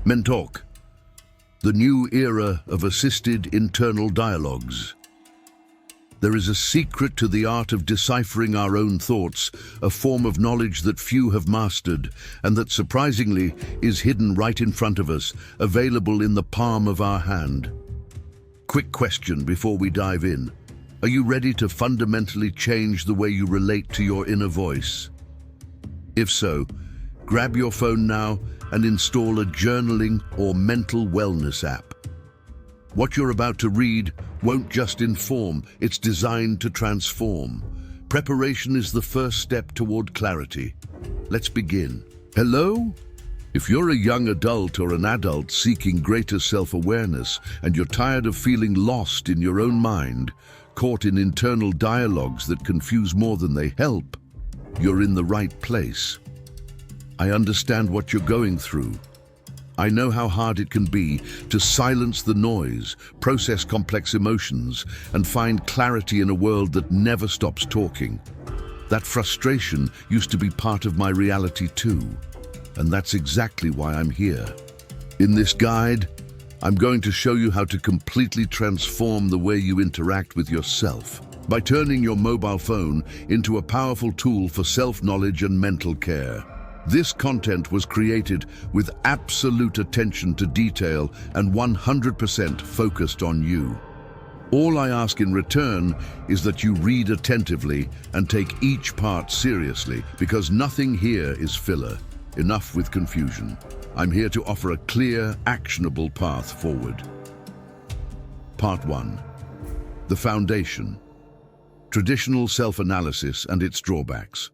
Mentalk, the new era of assisted internal dialogues. There is a secret to the art of deciphering our own thoughts, a form of knowledge that few have mastered, and that surprisingly is hidden right in front of us, available in the palm of our hand. Quick question before we dive in. Are you ready to fundamentally change the way you relate to your inner voice? If so, grab your phone now and install a journaling or mental wellness app. What you're about to read won't just inform, it's designed to transform. Preparation is the first step toward clarity. Let's begin. Hello? If you're a young adult or an adult seeking greater self-awareness and you're tired of feeling lost in your own mind, caught in internal dialogues that confuse more than they help, you're in the right place. I understand what you're going through. I know how hard it can be to silence the noise, process complex emotions, and find clarity in a world that never stops talking. That frustration used to be part of my reality too, and that's exactly why I'm here. In this guide, I'm going to show you how to completely transform the way you interact with yourself by turning your mobile phone into a powerful tool for self-knowledge and mental care. This content was created with absolute attention to detail and 100% focused on you. All I ask in return is that you read attentively and take each part seriously, because nothing here is filler. Enough with confusion. I'm here to offer a clear, actionable path forward. Part 1. The foundation. Traditional self-analysis and its drawbacks.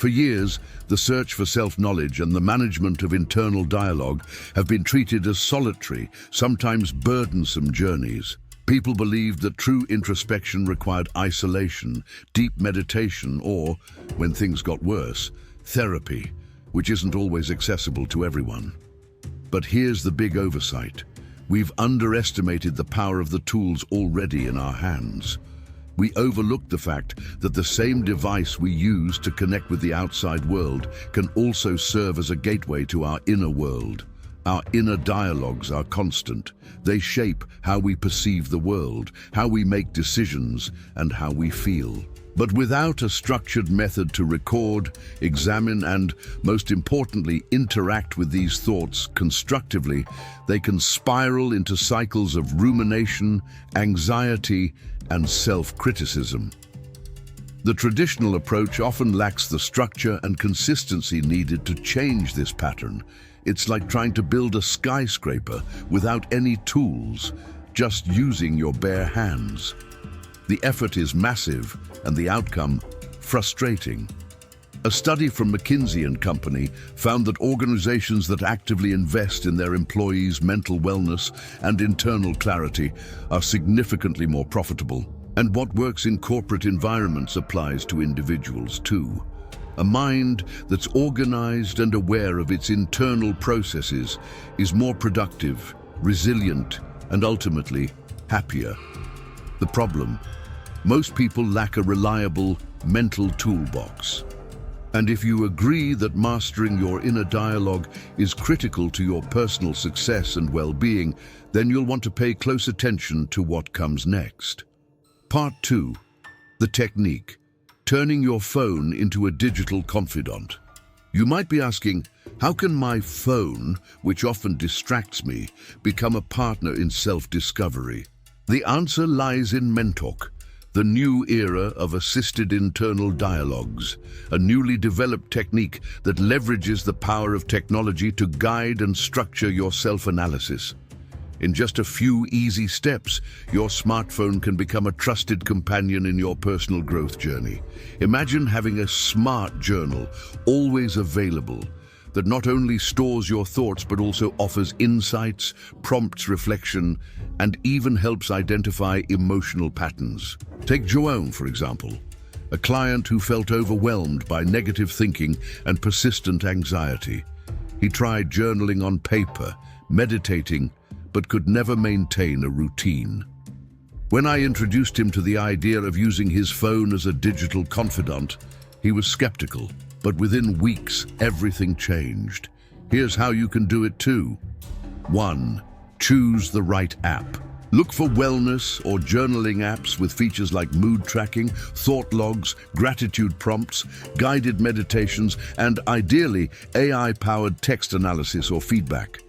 For years, the search for self-knowledge and the management of internal dialogue have been treated as solitary, sometimes burdensome journeys. People believed that true introspection required isolation, deep meditation, or, when things got worse, therapy, which isn't always accessible to everyone. But here's the big oversight. We've underestimated the power of the tools already in our hands. We overlooked the fact that the same device we use to connect with the outside world can also serve as a gateway to our inner world. Our inner dialogues are constant. They shape how we perceive the world, how we make decisions, and how we feel. But without a structured method to record, examine, and, most importantly, interact with these thoughts constructively, they can spiral into cycles of rumination, anxiety, and self-criticism. The traditional approach often lacks the structure and consistency needed to change this pattern. It's like trying to build a skyscraper without any tools, just using your bare hands. The effort is massive, and the outcome, frustrating. A study from McKinsey & Company found that organizations that actively invest in their employees' mental wellness and internal clarity are significantly more profitable. And what works in corporate environments applies to individuals too. A mind that's organized and aware of its internal processes is more productive, resilient, and ultimately happier. The problem: most people lack a reliable mental toolbox. And if you agree that mastering your inner dialogue is critical to your personal success and well-being, then you'll want to pay close attention to what comes next. Part 2. The technique. Turning your phone into a digital confidant. You might be asking, how can my phone, which often distracts me, become a partner in self-discovery? The answer lies in Mentalk, the new era of assisted internal dialogues, a newly developed technique that leverages the power of technology to guide and structure your self-analysis. In just a few easy steps, your smartphone can become a trusted companion in your personal growth journey. Imagine having a smart journal, always available, that not only stores your thoughts but also offers insights, prompts reflection, and even helps identify emotional patterns. Take Joan, for example, a client who felt overwhelmed by negative thinking and persistent anxiety. He tried journaling on paper, meditating, but could never maintain a routine. When I introduced him to the idea of using his phone as a digital confidant, he was skeptical. But within weeks, everything changed. Here's how you can do it too. 1. Choose the right app. Look for wellness or journaling apps with features like mood tracking, thought logs, gratitude prompts, guided meditations, and ideally, AI-powered text analysis or feedback.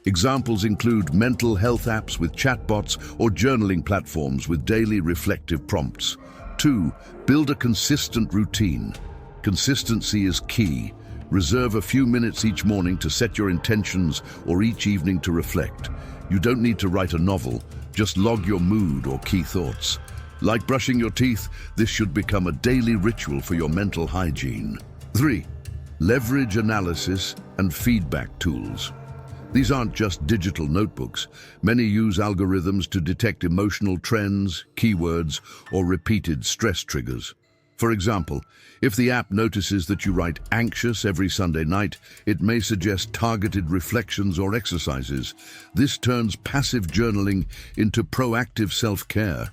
Examples include mental health apps with chatbots or journaling platforms with daily reflective prompts. 2. Build a consistent routine. Consistency is key. Reserve a few minutes each morning to set your intentions or each evening to reflect. You don't need to write a novel, just log your mood or key thoughts. Like brushing your teeth, this should become a daily ritual for your mental hygiene. 3. Leverage analysis and feedback tools. These aren't just digital notebooks. Many use algorithms to detect emotional trends, keywords, or repeated stress triggers. For example, if the app notices that you write anxious every Sunday night, it may suggest targeted reflections or exercises. This turns passive journaling into proactive self-care.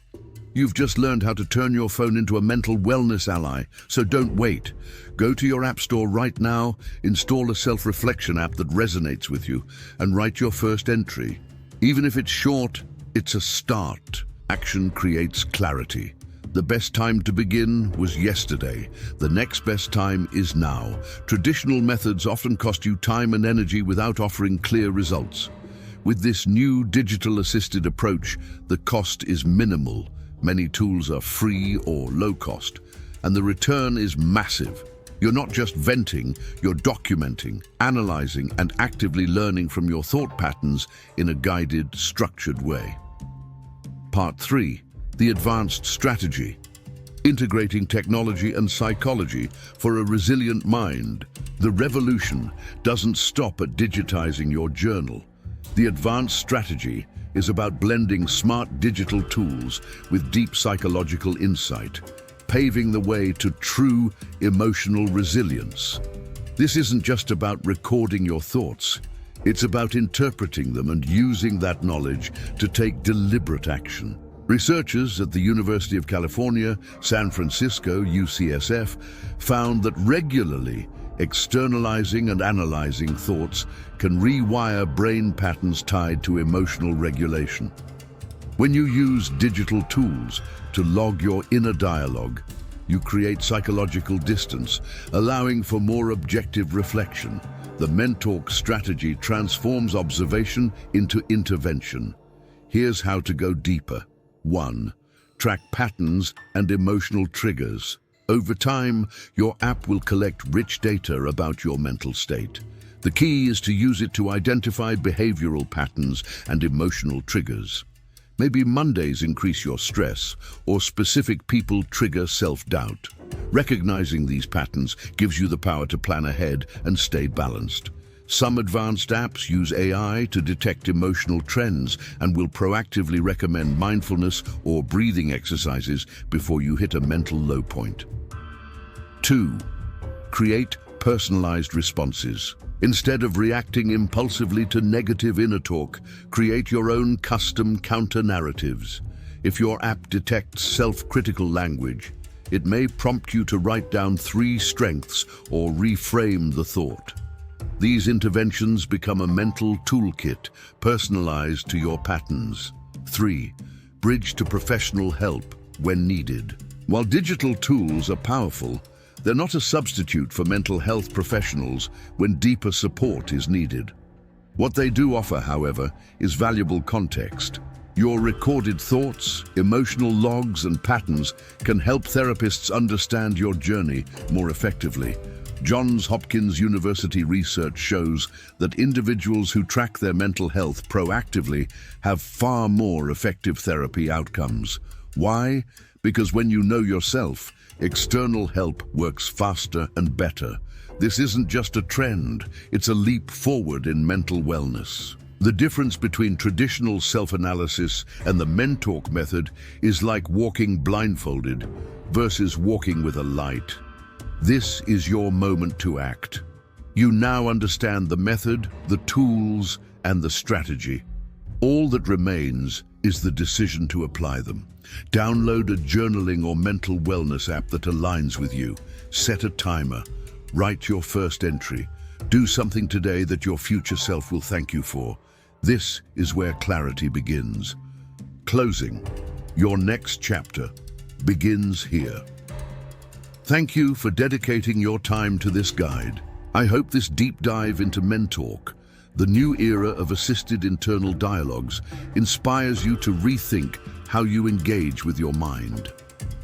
You've just learned how to turn your phone into a mental wellness ally, so don't wait. Go to your app store right now, install a self-reflection app that resonates with you, and write your first entry. Even if it's short, it's a start. Action creates clarity. The best time to begin was yesterday. The next best time is now. Traditional methods often cost you time and energy without offering clear results. With this new digital-assisted approach, the cost is minimal. Many tools are free or low cost, and the return is massive. You're not just venting, you're documenting, analyzing, and actively learning from your thought patterns in a guided, structured way. Part 3. The advanced strategy. Integrating technology and psychology for a resilient mind. The revolution doesn't stop at digitizing your journal. The advanced strategy is about blending smart digital tools with deep psychological insight, paving the way to true emotional resilience. This isn't just about recording your thoughts. It's about interpreting them and using that knowledge to take deliberate action. Researchers at the University of California, San Francisco, UCSF, found that regularly externalizing and analyzing thoughts can rewire brain patterns tied to emotional regulation. When you use digital tools to log your inner dialogue, you create psychological distance, allowing for more objective reflection. The Mentalk strategy transforms observation into intervention. Here's how to go deeper. 1. Track patterns and emotional triggers. Over time, your app will collect rich data about your mental state. The key is to use it to identify behavioral patterns and emotional triggers. Maybe Mondays increase your stress, or specific people trigger self-doubt. Recognizing these patterns gives you the power to plan ahead and stay balanced. Some advanced apps use AI to detect emotional trends and will proactively recommend mindfulness or breathing exercises before you hit a mental low point. 2. Create personalized responses. Instead of reacting impulsively to negative inner talk, create your own custom counter-narratives. If your app detects self-critical language, it may prompt you to write down 3 strengths or reframe the thought. These interventions become a mental toolkit, personalized to your patterns. 3. Bridge to professional help when needed. While digital tools are powerful, they're not a substitute for mental health professionals when deeper support is needed. What they do offer, however, is valuable context. Your recorded thoughts, emotional logs, and patterns can help therapists understand your journey more effectively. Johns Hopkins University research shows that individuals who track their mental health proactively have far more effective therapy outcomes. Why? Because when you know yourself, external help works faster and better. This isn't just a trend, it's a leap forward in mental wellness. The difference between traditional self-analysis and the Mentalk method is like walking blindfolded versus walking with a light. This is your moment to act. You now understand the method, the tools, and the strategy. All that remains is the decision to apply them. Download a journaling or mental wellness app that aligns with you. Set a timer. Write your first entry. Do something today that your future self will thank you for. This is where clarity begins. Closing. Your next chapter begins here. Thank you for dedicating your time to this guide. I hope this deep dive into Mentalk, the new era of assisted internal dialogues, inspires you to rethink how you engage with your mind.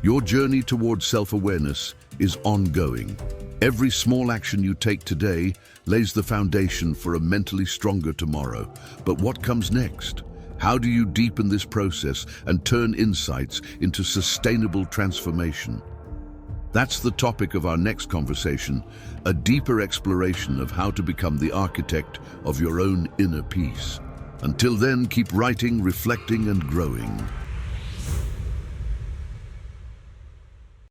Your journey towards self-awareness is ongoing. Every small action you take today lays the foundation for a mentally stronger tomorrow. But what comes next? How do you deepen this process and turn insights into sustainable transformation? That's the topic of our next conversation, a deeper exploration of how to become the architect of your own inner peace. Until then, keep writing, reflecting, and growing.